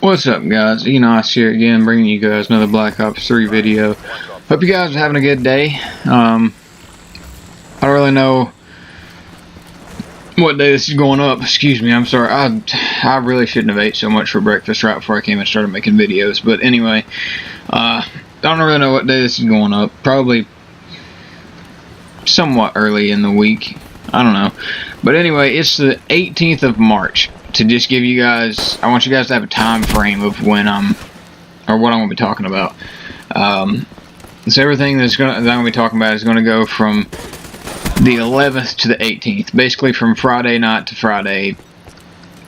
What's up, guys? Enos here again, bringing you guys another Black Ops 3 video. Hope you guys are having a good day. I don't really know what day this is going up. Excuse me, I'm sorry. I really shouldn't have ate so much for breakfast right before I came and started making videos. But anyway, I don't really know what day this is going up. Probably somewhat early in the week. I don't know. But anyway, it's the 18th of March. To just give you guys, I want you guys to have a time frame of when or what I'm going to be talking about. So everything that I'm going to be talking about is going to go from the 11th to the 18th. Basically from Friday night to Friday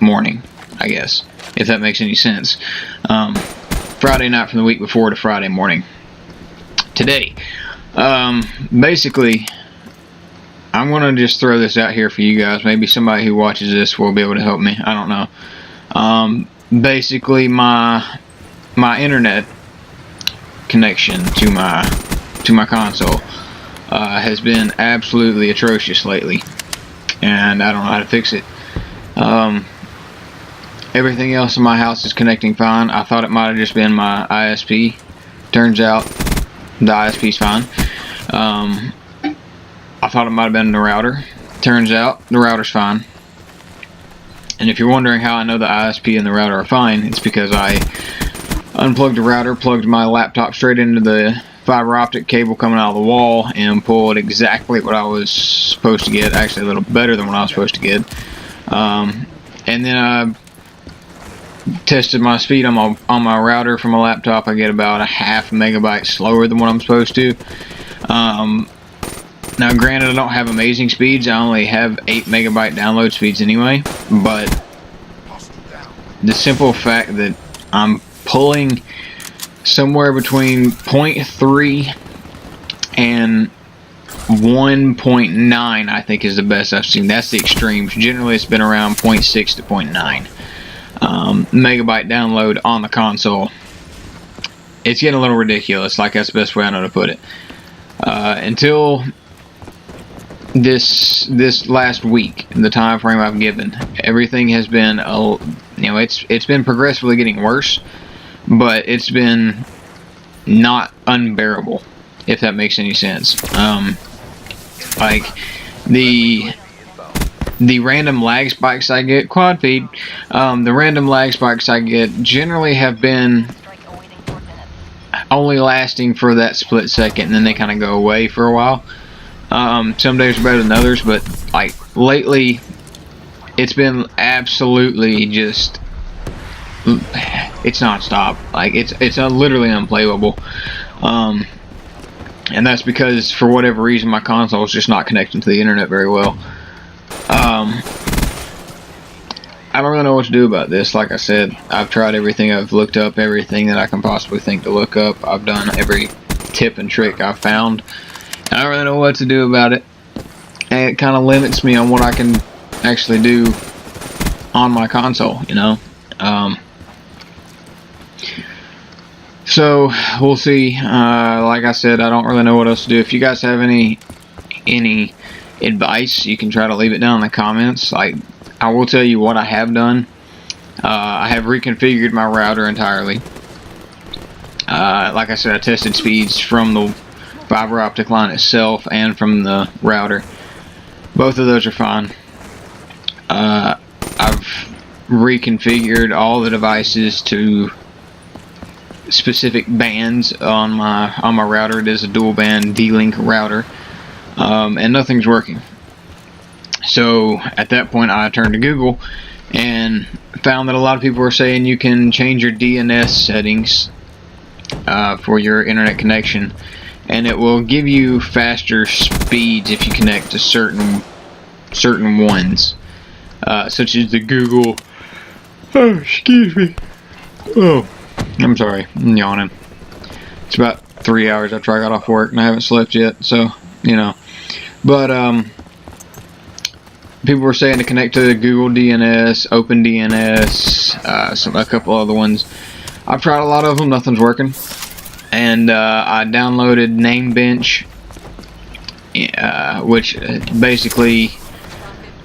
morning, I guess. If that makes any sense. Friday night from the week before to Friday morning. Today. Basically, I'm going to just throw this out here for you guys. Maybe somebody who watches this will be able to help me. I don't know. Basically, my internet connection to my console has been absolutely atrocious lately. And I don't know how to fix it. Everything else in my house is connecting fine. I thought it might have just been my ISP. Turns out the ISP's fine. I thought it might have been the router. Turns out the router's fine. And if you're wondering how I know the ISP and the router are fine, it's because I unplugged the router, plugged my laptop straight into the fiber optic cable coming out of the wall, and pulled exactly what I was supposed to get. Actually, a little better than what I was supposed to get. And then I tested my speed on my router from my laptop. I get about a half megabyte slower than what I'm supposed to. Now granted, I don't have amazing speeds. I only have 8 megabyte download speeds anyway, but the simple fact that I'm pulling somewhere between 0.3 and 1.9, I think is the best I've seen. That's the extremes. Generally it's been around 0.6 to 0.9 megabyte download on the console. It's getting a little ridiculous. Like, that's the best way I know to put it. Until this last week, the time frame I've given, everything has been it's been progressively getting worse, but it's been not unbearable, if that makes any sense. Like the random lag spikes I get, quad feed, the random lag spikes I get generally have been only lasting for that split second, and then they kind of go away for a while. Some days are better than others, but like lately it's been absolutely just, it's non-stop. Like it's literally unplayable. And that's because for whatever reason my console is just not connecting to the internet very well. I don't really know what to do about this. Like I said, I've tried everything. I've looked up everything that I can possibly think to look up. I've done every tip and trick I've found. I don't really know what to do about it. And it kind of limits me on what I can actually do on my console, you know. So we'll see. Like I said, I don't really know what else to do. If you guys have any advice, you can try to leave it down in the comments. Like, I will tell you what I have done. I have reconfigured my router entirely. Like I said, I tested speeds from the fiber optic line itself and from the router. Both of those are fine. I've reconfigured all the devices to specific bands on my router. It is a dual band D-Link router, and nothing's working. So at that point I turned to Google and found that a lot of people were saying you can change your DNS settings for your internet connection, and it will give you faster speeds if you connect to certain ones, such as the Google. Oh, excuse me. Oh, I'm sorry, I'm yawning. It's about 3 hours after I got off work and I haven't slept yet, so you know. But people were saying to connect to the Google DNS, Open DNS, a couple other ones. I've tried a lot of them, nothing's working. And I downloaded NameBench, which basically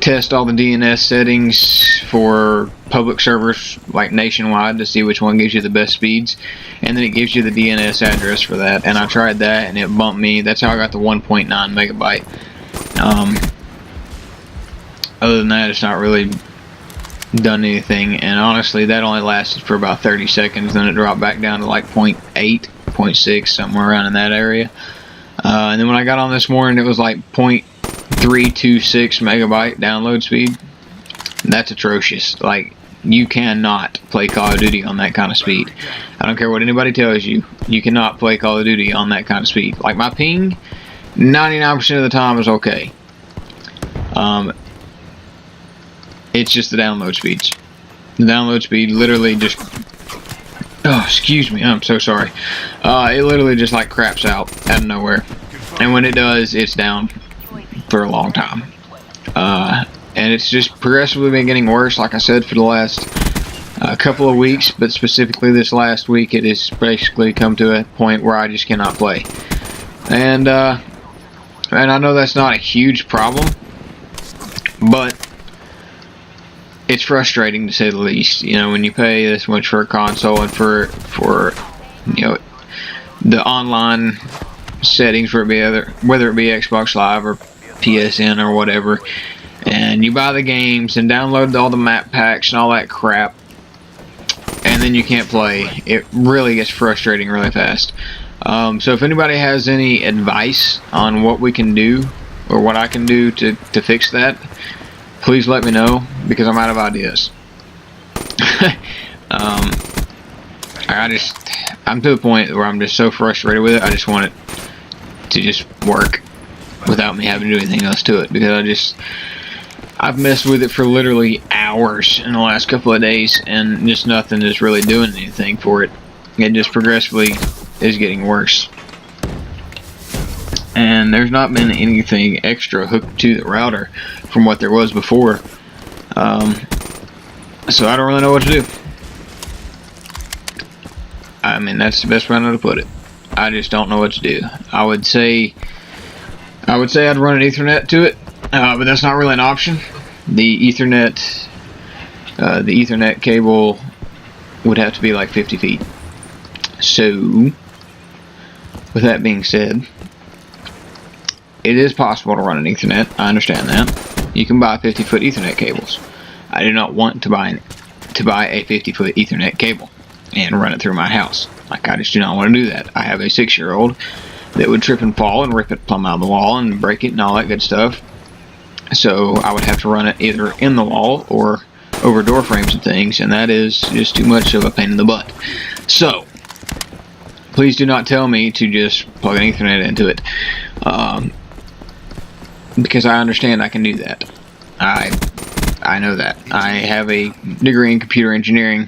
test all the DNS settings for public servers like nationwide to see which one gives you the best speeds, and then it gives you the DNS address for that. And I tried that, and it bumped me. That's how I got the 1.9 megabyte. Other than that, it's not really done anything, and honestly that only lasted for about 30 seconds. Then it dropped back down to like 0.8, 0.6, somewhere around in that area. And then when I got on this morning, it was like 0.326 megabyte download speed. That's atrocious. Like, you cannot play Call of Duty on that kind of speed. I don't care what anybody tells you, you cannot play Call of Duty on that kind of speed. Like, my ping 99% of the time is okay. It's just the download speeds. The download speed literally just... Oh, excuse me, I'm so sorry. It literally just like craps out of nowhere. And when it does, it's down for a long time. And it's just progressively been getting worse, like I said, for the last couple of weeks. But specifically this last week, it has basically come to a point where I just cannot play. And I know that's not a huge problem, but it's frustrating to say the least. You know, when you pay this much for a console and for you know, the online settings, whether it be Xbox Live or PSN or whatever, and you buy the games and download all the map packs and all that crap, and then you can't play, it really gets frustrating really fast. So if anybody has any advice on what we can do, or what I can do to fix that, please let me know, because I'm out of ideas. I'm to the point where I'm just so frustrated with it, I just want it to just work without me having to do anything else to it, because I've messed with it for literally hours in the last couple of days, and just nothing is really doing anything for it. It just progressively is getting worse. And there's not been anything extra hooked to the router from what there was before. So I don't really know what to do. I mean, that's the best way I know to put it. I just don't know what to do. I would say I'd run an Ethernet to it, but that's not really an option. The Ethernet cable would have to be like 50 feet. So, with that being said, it is possible to run an Ethernet. I understand that. You can buy 50-foot Ethernet cables. I do not want to buy a 50-foot Ethernet cable and run it through my house. Like, I just do not want to do that. I have a 6-year-old that would trip and fall and rip it plumb out of the wall and break it and all that good stuff. So I would have to run it either in the wall or over door frames and things, and that is just too much of a pain in the butt. So, please do not tell me to just plug an Ethernet into it. Because I understand I can do that. I know that. I have a degree in computer engineering.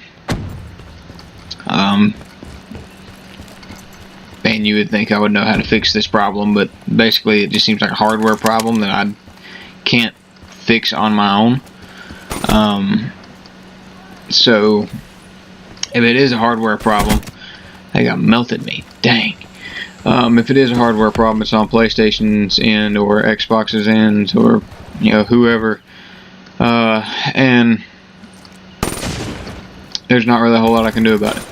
And you would think I would know how to fix this problem, but basically it just seems like a hardware problem that I can't fix on my own. So if it is a hardware problem, they got melted me. Dang. If it is a hardware problem, it's on PlayStation's end or Xbox's end, or whoever, and there's not really a whole lot I can do about it.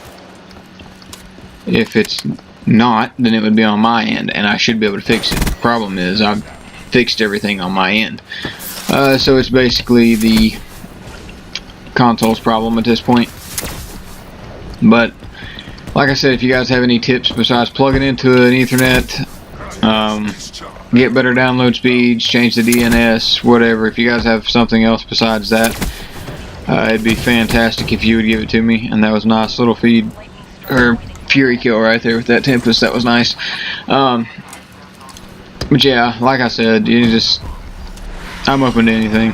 If it's not, then it would be on my end, and I should be able to fix it. The problem is I've fixed everything on my end, so it's basically the console's problem at this point. But like I said, if you guys have any tips besides plugging into an Ethernet, get better download speeds, change the DNS, whatever, if you guys have something else besides that, it'd be fantastic if you would give it to me. And that was a nice little feed, or Fury kill right there with that Tempest. That was nice. But yeah, like I said, I'm open to anything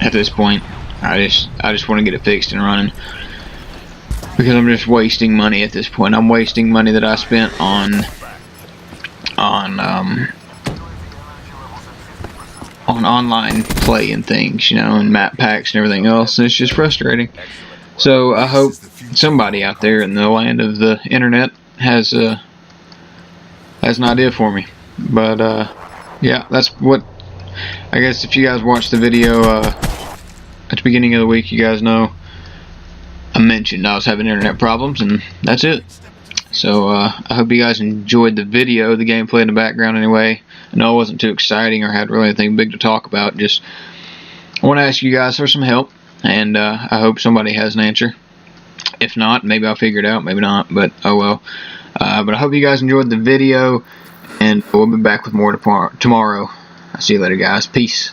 at this point. I just want to get it fixed and running, because I'm just wasting money at this point. I'm wasting money that I spent on online play and things, and map packs and everything else, and it's just frustrating. So I hope somebody out there in the land of the internet has an idea for me. But yeah, that's what I guess if you guys watched the video at the beginning of the week, you guys know I mentioned I was having internet problems, and that's it. So I hope you guys enjoyed the video, the gameplay in the background anyway. I know it wasn't too exciting or had really anything big to talk about. Just I want to ask you guys for some help, and I hope somebody has an answer. If not, maybe I'll figure it out, maybe not, but oh well. But I hope you guys enjoyed the video, and we'll be back with more tomorrow. I'll see you later, guys. Peace.